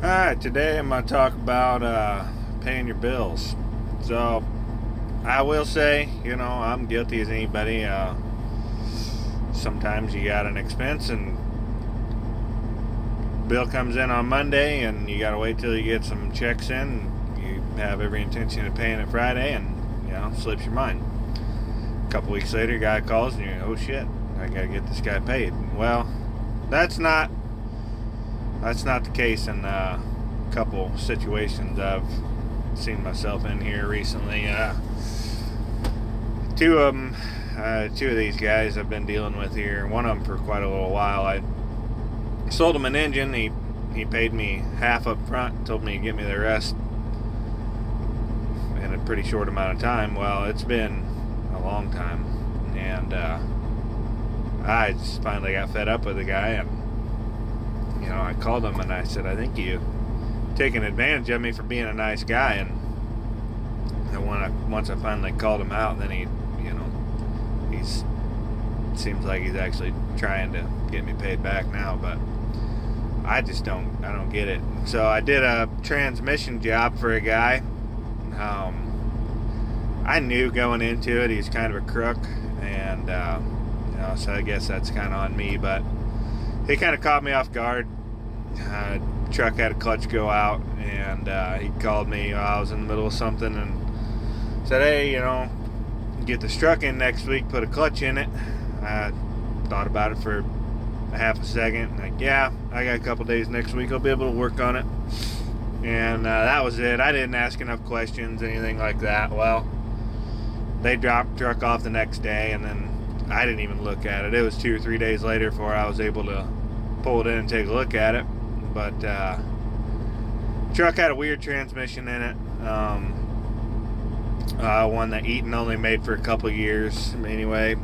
Alright, today I'm going to talk about paying your bills. So, I will say, I'm guilty as anybody. Sometimes you got an expense and bill comes in on Monday and you got to wait till you get some checks in. You have every intention of paying it Friday and, slips your mind. A couple weeks later, guy calls and you're, oh shit, I got to get this guy paid. Well, that's not the case in a couple situations I've seen myself in here recently. Two of these guys I've been dealing with here. One of them for quite a little while. I sold him an engine. He paid me half up front, told me to get me the rest in a pretty short amount of time. Well, it's been a long time, and I just finally got fed up with the guy, and I called him and I said, I think you taking advantage of me for being a nice guy. And once I finally called him out, then he's seems like he's actually trying to get me paid back now, but I don't get it. So I did a transmission job for a guy. I knew going into it he's kind of a crook, and so I guess that's kind of on me, but he kind of caught me off guard. Truck had a clutch go out, and he called me while I was in the middle of something and said, hey, get this truck in next week, put a clutch in it. I thought about it for a half a second, like, yeah, I got a couple days next week, I'll be able to work on it. And that was it. I didn't ask enough questions, anything like that. Well, they dropped the truck off the next day, and then I didn't even look at it. It was 2 or 3 days later before I was able to pull it in and take a look at it. But truck had a weird transmission in it. One that Eaton only made for a couple years. Anyway,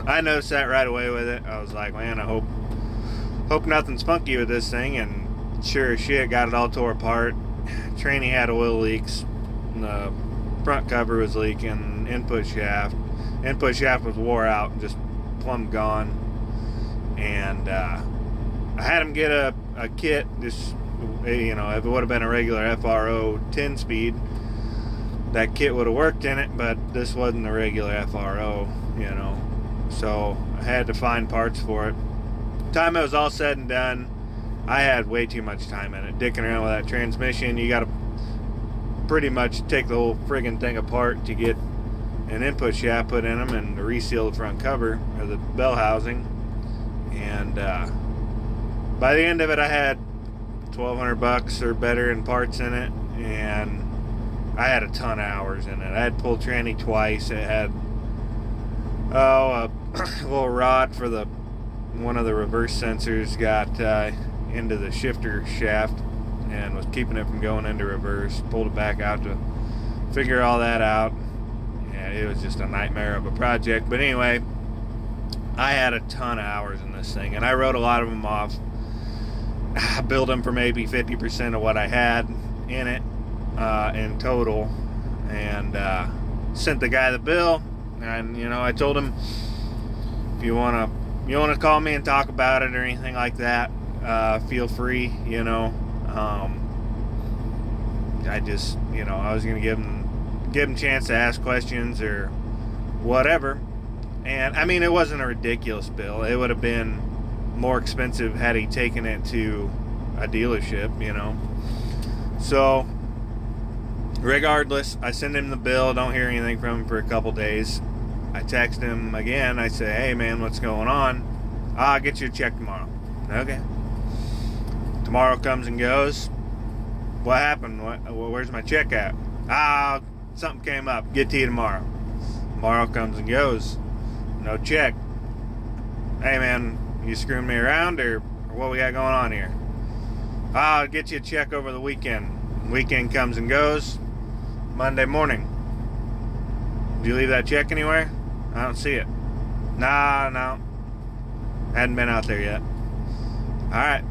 I noticed that right away with it. I was like, man, I hope nothing's funky with this thing. And sure as shit, got it all tore apart. Tranny had oil leaks. The front cover was leaking. Input shaft was wore out and just plumb gone. And I had him get a kit, just, if it would have been a regular FRO 10-speed, that kit would have worked in it, but this wasn't a regular FRO, so I had to find parts for it. Time it was all said and done, I had way too much time in it, dicking around with that transmission. You got to pretty much take the whole friggin' thing apart to get an input shaft put in them and to reseal the front cover or the bell housing. And by the end of it, I had $1,200 or better in parts in it, and I had a ton of hours in it. I had pulled tranny twice. It had a little rod for one of the reverse sensors got into the shifter shaft and was keeping it from going into reverse. Pulled it back out to figure all that out. Yeah, it was just a nightmare of a project. But anyway, I had a ton of hours in this thing, and I wrote a lot of them off. I billed them for maybe 50% of what I had in it in total, and sent the guy the bill. And I told him, if you want to call me and talk about it or anything like that, feel free. I just I was gonna give him a chance to ask questions or whatever. And I mean, it wasn't a ridiculous bill. It would have been more expensive had he taken it to a dealership, So regardless, I send him the bill, don't hear anything from him for a couple days. I text him again. I say, hey man, what's going on? I'll get you a check tomorrow. Okay. Tomorrow comes and goes. What happened? Where's my check at? Something came up. Get to you tomorrow. Tomorrow comes and goes. No check. Hey man, you screwing me around or what we got going on here? I'll get you a check over the weekend. Weekend comes and goes. Monday morning. Did you leave that check anywhere? I don't see it. No. Hadn't been out there yet. Alright.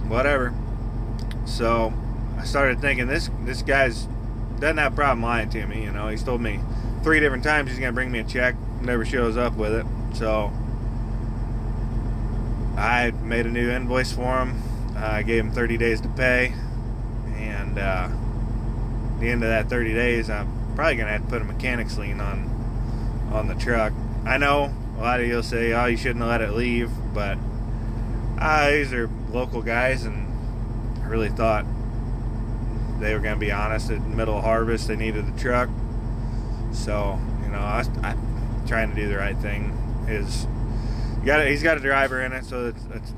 Whatever. So I started thinking this guy's doesn't have a problem lying to me. He's told me 3 different times he's gonna bring me a check, never shows up with it. So I made a new invoice for him. I gave them 30 days to pay, and at the end of that 30 days, I'm probably gonna have to put a mechanic's lien on the truck. I know a lot of you'll say, "Oh, you shouldn't have let it leave," but these are local guys, and I really thought they were gonna be honest. In the middle of harvest, they needed the truck, so I'm trying to do the right thing. He's got a driver in it, so it's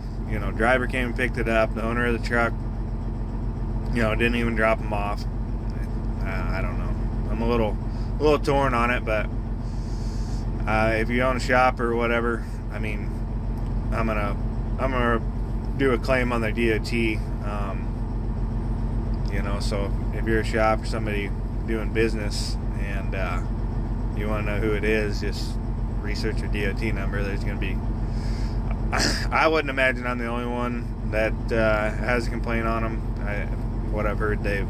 driver came and picked it up. The owner of the truck, didn't even drop him off. I don't know. I'm a little torn on it, but if you own a shop or whatever, I mean, I'm gonna do a claim on their DOT. So if you're a shop or somebody doing business and you want to know who it is, just research your DOT number. There's going to be, I wouldn't imagine I'm the only one that has a complaint on them. What I've heard, they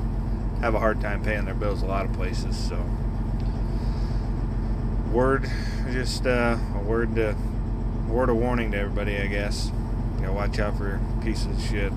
have a hard time paying their bills a lot of places. So a word of warning to everybody, I guess. Watch out for pieces of shit.